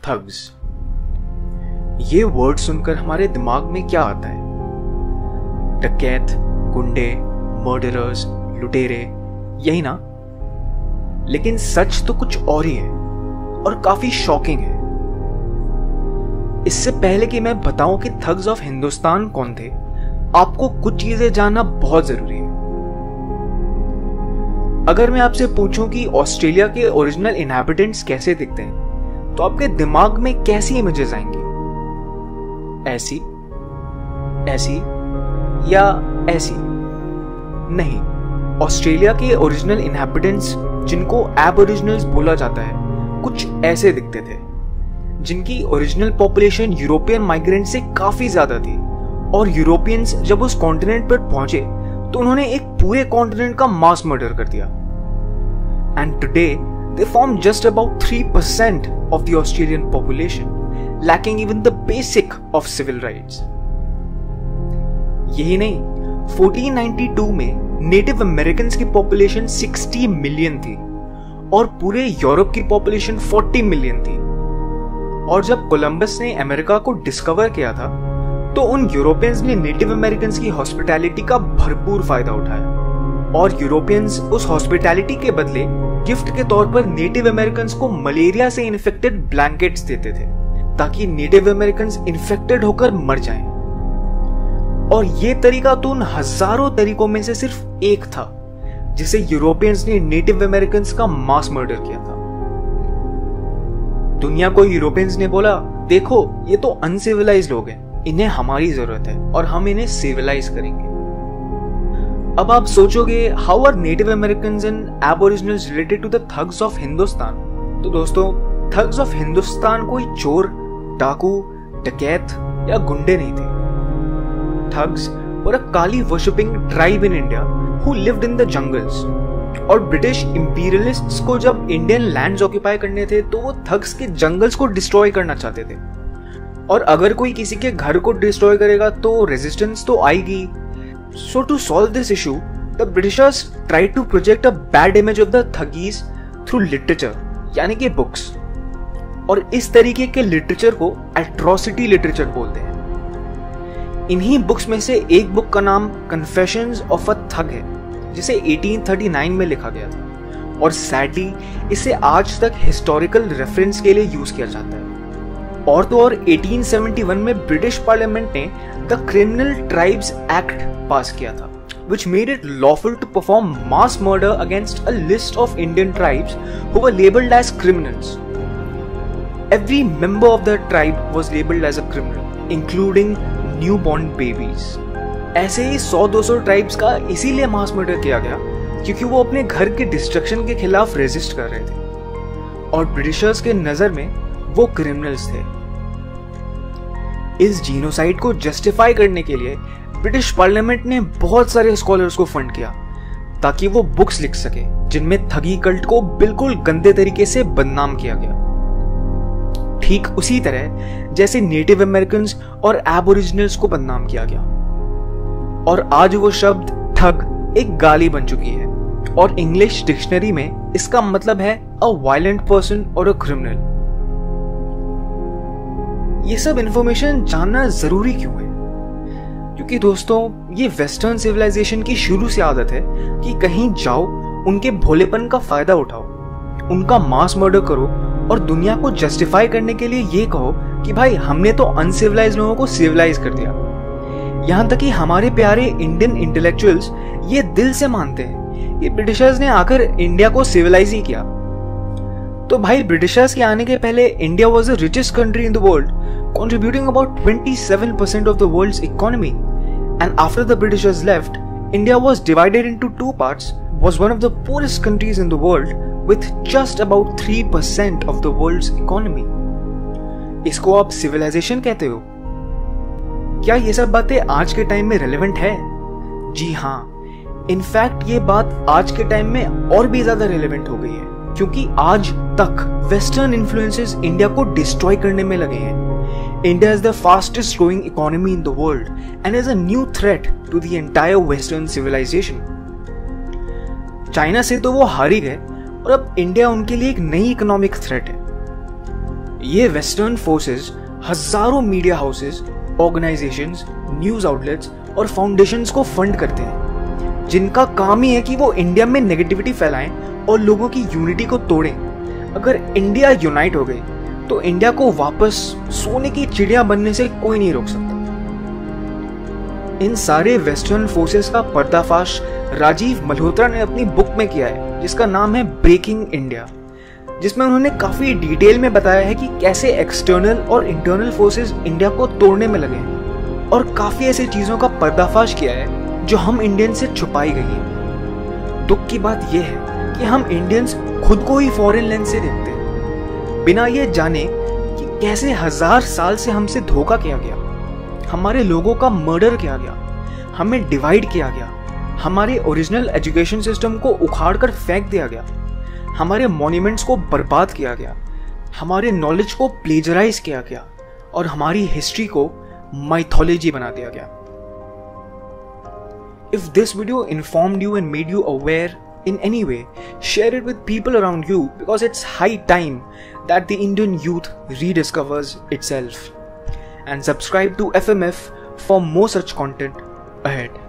Thugs. ये word सुनकर हमारे दिमाग में क्या आता है? डकैत, गुंडे, मर्डरर्स, लुटेरे, यही ना? लेकिन सच तो कुछ और ही है और काफी शॉकिंग है। इससे पहले कि मैं बताऊं कि थग्स ऑफ हिंदुस्तान कौन थे, आपको कुछ चीजें जानना बहुत जरूरी है। अगर मैं आपसे पूछूं कि ऑस्ट्रेलिया के ओरिजिनल इनहैबिटेंट्स कैसे दिखते हैं, तो आपके दिमाग में कैसी इमेजेस आएंगी? ऐसी, ऐसी या ऐसी? नहीं, ऑस्ट्रेलिया के ओरिजिनल इनहैबिटेंट्स, जिनको एबोरिजिनल्स बोला जाता है, कुछ ऐसे दिखते थे, जिनकी ओरिजिनल पॉपुलेशन यूरोपियन माइग्रेंट से काफी ज्यादा थी। और यूरोपियंस जब उस कॉन्टिनेंट पर पहुंचे तो उन्होंने एक पूरे कॉन्टिनेंट का मास मर्डर कर दिया। And today they form just about 3% of the Australian population, lacking even the basic of civil rights. यही नहीं, 1492 में नेटिव अमेरिकन्स की पॉपुलेशन 60 मिलियन थी और पूरे यूरोप की पॉपुलेशन 40 मिलियन थी। और जब कोलंबस ने अमेरिका को डिस्कवर किया था, तो उन यूरोपियंस ने नेटिव अमेरिकन्स की हॉस्पिटैलिटी का भरपूर फायदा उठाया और यूरोपियंस उस हॉस्पिटैलिटी के बदले गिफ्ट के तौर पर नेटिव अमेरिकन्स को मलेरिया से इन्फेक्टेड ब्लैंकेट्स देते थे, ताकि नेटिव अमेरिकन्स इन्फेक्टेड होकर मर जाएं। और ये तरीका तो उन हजारों तरीकों में से सिर्फ एक था जिसे यूरोपियंस ने नेटिव अमेरिकन्स का मास मर्डर किया था। दुनिया को यूरोपियंस ने बोला, देखो ये तो अनसिविलाइज्ड लोग हैं, इन्हें हमारी जरूरत है और हम इन्हें सिविलाइज करेंगे। अब आप सोचोगे, how are native Americans and aboriginals related to the thugs of Hindustan? तो दोस्तों, थग्स ऑफ हिंदुस्तान कोई चोर, डाकू, डकैत या गुंडे नहीं थे। Thugs were a Kali worshipping tribe in India who lived in the jungles. और ब्रिटिश इंपीरियलिस्ट्स को जब इंडियन लैंड्स ऑक्यूपाई करने थे, तो वो थग्स के जंगल्स को डिस्ट्रॉय करना चाहते थे। और अगर कोई किसी के घर को डिस्ट्रॉय करेगा तो रेजिस्टेंस तो आएगी। So to solve this issue, the Britishers tried to project a bad image of the Thuggees through literature, यानी कि बुक्स। और इस तरीके के लिटरेचर को एट्रोसिटी लिटरेचर बोलते हैं। इन्हीं बुक्स में से एक बुक का नाम कन्फेशंस ऑफ अ थग है, जिसे 1839 में लिखा गया था। और सैडली इसे आज तक हिस्टोरिकल रेफरेंस के लिए यूज किया जाता है। और तो और 1871 में ब्रिटिश पार्लियामेंट ने द क्रिमिनल ट्राइब्स एक्ट पास किया था, which made it lawful to perform mass murder against a list of Indian tribes who were labeled as criminals. Every member of the tribe was labeled as a criminal, including newborn babies. ऐसे ही 100-200 tribes का इसीलिए mass murder किया गया क्योंकि वो अपने घर के डिस्ट्रक्शन के खिलाफ रेजिस्ट कर रहे थे और ब्रिटिशर्स के नजर में वो क्रिमिनल्स थे। इस जीनोसाइड को जस्टिफाई करने के लिए ब्रिटिश पार्लियामेंट ने बहुत सारे स्कॉलर्स को फंड किया ताकि वो बुक्स लिख सके जिनमें थगी कल्ट को बिल्कुल गंदे तरीके से बदनाम किया गया, ठीक उसी तरह जैसे नेटिव अमेरिकन्स और एबोरिजिनल्स को बदनाम किया गया। और आज वो शब्द ठग एक गाली बन चुकी है और इंग्लिश डिक्शनरी में इसका मतलब है अ वायलेंट पर्सन और अ क्रिमिनल। ये सब इंफॉर्मेशन जानना जरूरी क्यों है? क्योंकि दोस्तों, ये वेस्टर्न सिविलाइजेशन की शुरू से आदत है कि कहीं जाओ, उनके भोलेपन का फायदा उठाओ, उनका मास मर्डर करो और दुनिया को जस्टिफाई करने के लिए ये कहो कि भाई हमने तो अनसिविलाइज्ड लोगों को सिविलाइज कर दिया। यहाँ तक कि हमारे प्यारे इंडियन इंटेलेक्चुअल्स ये दिल से मानते हैं कि ब्रिटिशर्स ने आकर इंडिया को सिविलाइज ही किया। तो भाई, ब्रिटिशर्स के आने के पहले India was the richest country in the world, contributing about 27% of the world's economy. And after the Britishers left, India was divided into two parts, was one of the poorest countries in the world with just about 3% of the world's economy. इसको आप civilization कहते हो? क्या ये सब बातें आज के टाइम में relevant है? जी हाँ, इनफैक्ट ये बात आज के टाइम में और भी ज्यादा relevant हो गई है, क्योंकि आज तक वेस्टर्न इन्फ्लुएंसेस इंडिया को डिस्ट्रॉय करने में लगे हैं। India is the fastest growing economy in the world and is a new threat to the entire Western civilization. China से तो वो हार ही गए और अब इंडिया उनके लिए एक नई इकोनॉमिक थ्रेट है। ये वेस्टर्न फोर्सेस हजारों media houses, organisations, news outlets और फाउंडेशंस को फंड करते हैं, जिनका काम ही है कि वो इंडिया में नेगेटिविटी फैलाएं और लोगों की यूनिटी को तोड़ें। अगर इंडिया यूनाइट हो गई तो इंडिया को वापस सोने की चिड़िया बनने से कोई नहीं रोक सकता। इन सारे वेस्टर्न फोर्सेस का पर्दाफाश राजीव मल्होत्रा ने अपनी बुक में किया है, जिसका नाम है ब्रेकिंग इंडिया, जिसमें उन्होंने काफी डिटेल में बताया है कि कैसे एक्सटर्नल और इंटरनल फोर्सेस इंडिया को तोड़ने में लगे हैं और काफी ऐसी चीजों का पर्दाफाश किया है जो हम इंडियन से छुपाई गई है। दुख की बात यह है कि हम इंडियंस खुद को ही फॉरेन लेंस से देखते हैं, बिना ये जाने कि कैसे 1000 साल से हमसे धोखा किया गया, हमारे लोगों का मर्डर किया गया, हमें डिवाइड किया गया, हमारे ओरिजिनल एजुकेशन सिस्टम को उखाड़कर फेंक दिया गया, हमारे मॉन्यूमेंट्स को बर्बाद किया गया, हमारे नॉलेज को प्लेजराइज किया गया और हमारी हिस्ट्री को माइथोलॉजी बना दिया गया। If this video informed you and made you aware in any way, share it with people around you, because it's high time that the Indian youth rediscovers itself. And subscribe to FMF for more such content ahead.